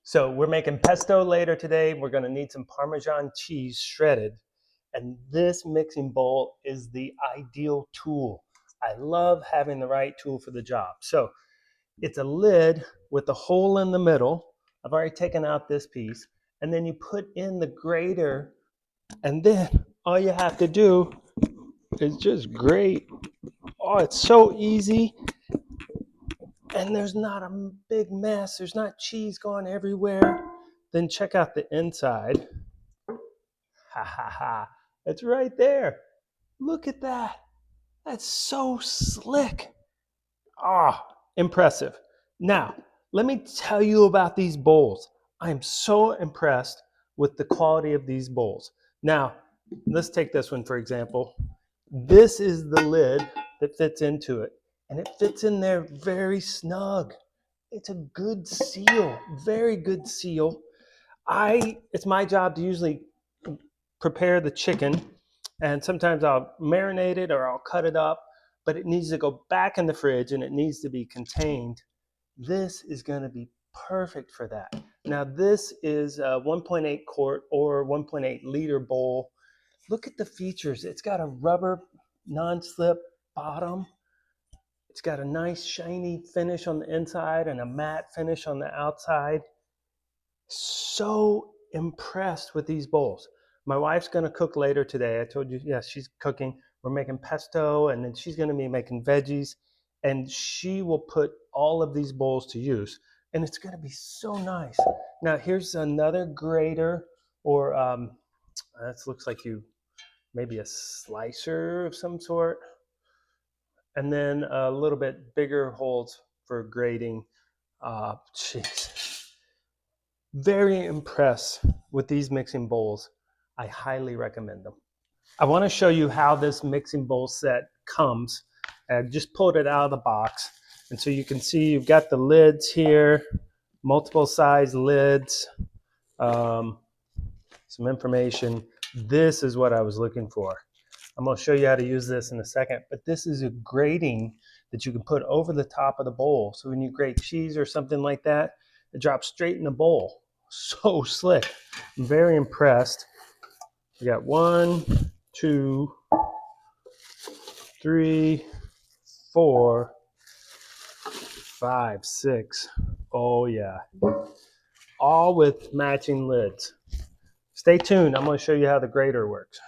So we're making pesto later today. We're going to need some Parmesan cheese shredded. And this mixing bowl is the ideal tool. I love having the right tool for the job. So it's a lid with a hole in the middle. I've already taken out this piece. And then you put in the grater. And then all you have to do is just grate. Oh, it's so easy. And there's not a big mess. There's not cheese going everywhere. Then check out the inside. Ha ha ha. It's right there. Look at that. That's so slick. Ah, impressive. Now, let me tell you about these bowls. I am so impressed with the quality of these bowls. Now, let's take this one for example. This is the lid that fits into it, and it fits in there very snug. It's a good seal, very good seal. It's my job to usually prepare the chicken, and sometimes I'll marinate it or I'll cut it up, but it needs to go back in the fridge and it needs to be contained. This is going to be perfect for that. Now this is a 1.8 quart or 1.8 liter bowl. Look at the features. It's got a rubber non-slip bottom. It's got a nice shiny finish on the inside and a matte finish on the outside. So impressed with these bowls. My wife's going to cook later today. I told you, yes, she's cooking. We're making pesto, and then she's going to be making veggies, and she will put all of these bowls to use, and it's going to be so nice. Now, here's another grater, or this looks like maybe a slicer of some sort, and then a little bit bigger holes for grating. Jeez. Very impressed with these mixing bowls. I highly recommend them. I want to show you how this mixing bowl set comes. I just pulled it out of the box. And so you can see you've got the lids here, multiple size lids, some information. This is what I was looking for. I'm going to show you how to use this in a second, but this is a grating that you can put over the top of the bowl. So when you grate cheese or something like that, it drops straight in the bowl. So slick. I'm very impressed. We got 1, 2, 3, 4, 5, 6. Oh yeah. All with matching lids. Stay tuned. I'm going to show you how the grater works.